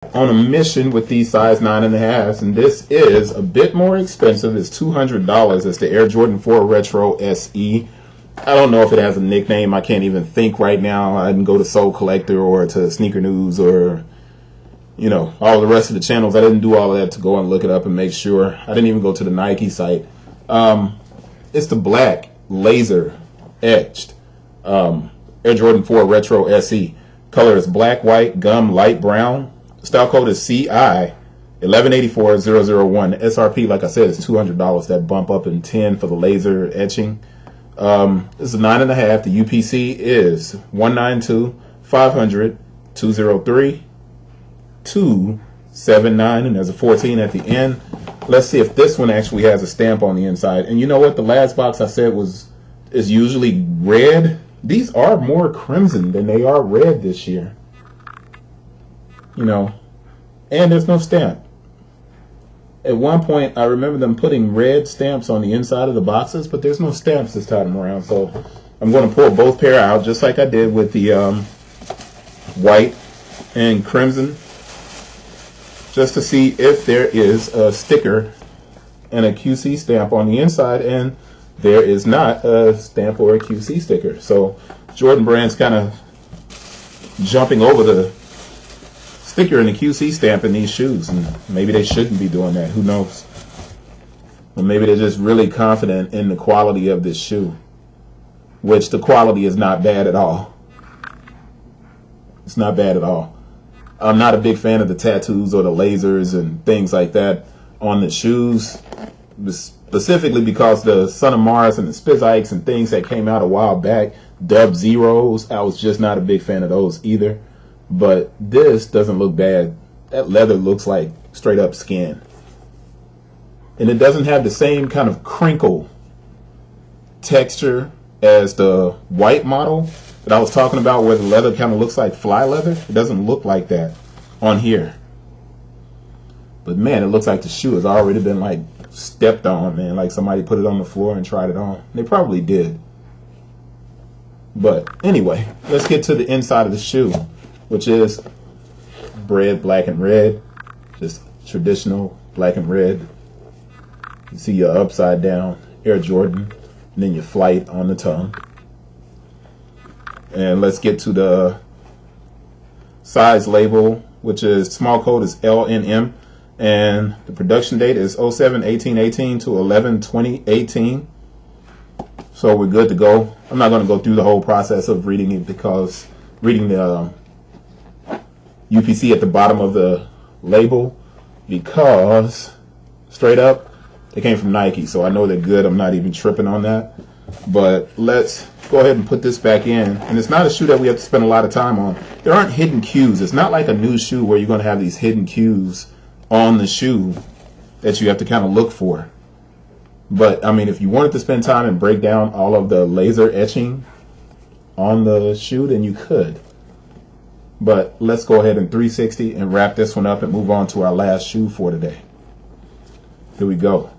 On a mission with these size 9.5s, and this is a bit more expensive. It's $200. It's the Air Jordan 4 Retro SE. I don't know if it has a nickname. I can't even think right now. I didn't go to Soul Collector or to Sneaker News or, you know, all the rest of the channels. I didn't do all of that to go and look it up and make sure. I didn't even go to the Nike site. It's the black laser etched Air Jordan 4 Retro SE. Color is black, white, gum, light brown. Style code is CI1184-001. SRP, like I said, is $200. That bump up in 10 for the laser etching. This is 9.5. The UPC is 192-500-203-279, and there's a 14 at the end. Let's see if this one actually has a stamp on the inside. And you know what? The last box I said is usually red. These are more crimson than they are red this year. You know, and there's no stamp. At one point, I remember them putting red stamps on the inside of the boxes, but there's no stamps this time around. So I'm going to pull both pair out, just like I did with the white and crimson, just to see if there is a sticker and a QC stamp on the inside, and there is not a stamp or a QC sticker. So Jordan Brand's kind of jumping over the sticker and the QC stamp in these shoes, and maybe they shouldn't be doing that. Who knows? Or maybe they're just really confident in the quality of this shoe, which the quality is not bad at all. It's not bad at all. I'm not a big fan of the tattoos or the lasers and things like that on the shoes, specifically because the Son of Mars and the Spizikes and things that came out a while back, Dub Zeros, I was just not a big fan of those either. But this doesn't look bad. That leather looks like straight up skin. And it doesn't have the same kind of crinkle texture as the white model that I was talking about, where the leather kind of looks like fly leather. It doesn't look like that on here. But man, it looks like the shoe has already been like stepped on, man. Like somebody put it on the floor and tried it on. They probably did. But anyway, let's get to the inside of the shoe, which is Bred black and red, just traditional black and red. You see your upside down Air Jordan, and then your flight on the tongue. And let's get to the size label, which is small code is LNM, and the production date is 07/18/18 to 11/20/18. So we're good to go. I'm not going to go through the whole process of reading it, because reading the UPC at the bottom of the label, because straight up they came from Nike, so I know they're good. I'm not even tripping on that. But let's go ahead and put this back in. And it's not a shoe that we have to spend a lot of time on. There aren't hidden cues. It's not like a new shoe where you're going to have these hidden cues on the shoe that you have to kind of look for. But I mean, if you wanted to spend time and break down all of the laser etching on the shoe, then you could. But let's go ahead and 360 and wrap this one up and move on to our last shoe for today. Here we go.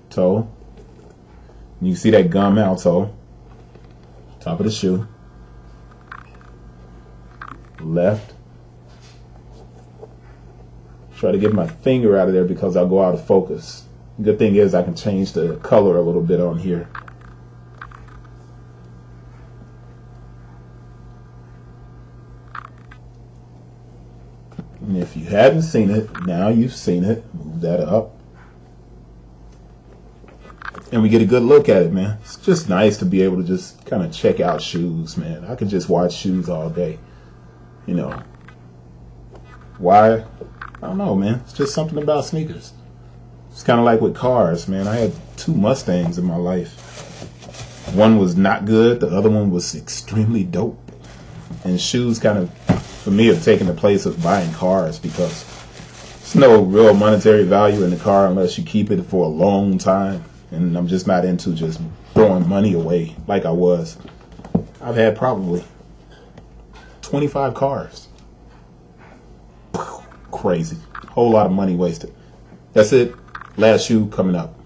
Toe. You see that gum out toe. Top of the shoe. Left. Try to get my finger out of there because I'll go out of focus. Good thing is I can change the color a little bit on here. And if you hadn't seen it, now you've seen it. Move that up. And we get a good look at it, man. It's just nice to be able to just kind of check out shoes, man. I could just watch shoes all day. You know. Why? I don't know, man. It's just something about sneakers. It's kind of like with cars, man. I had 2 Mustangs in my life. One was not good. The other one was extremely dope. And shoes kind of, for me, have taken the place of buying cars, because there's no real monetary value in the car unless you keep it for a long time. And I'm just not into just throwing money away like I was. I've had probably 25 cars. Crazy. Whole lot of money wasted. That's it. Last shoe coming up.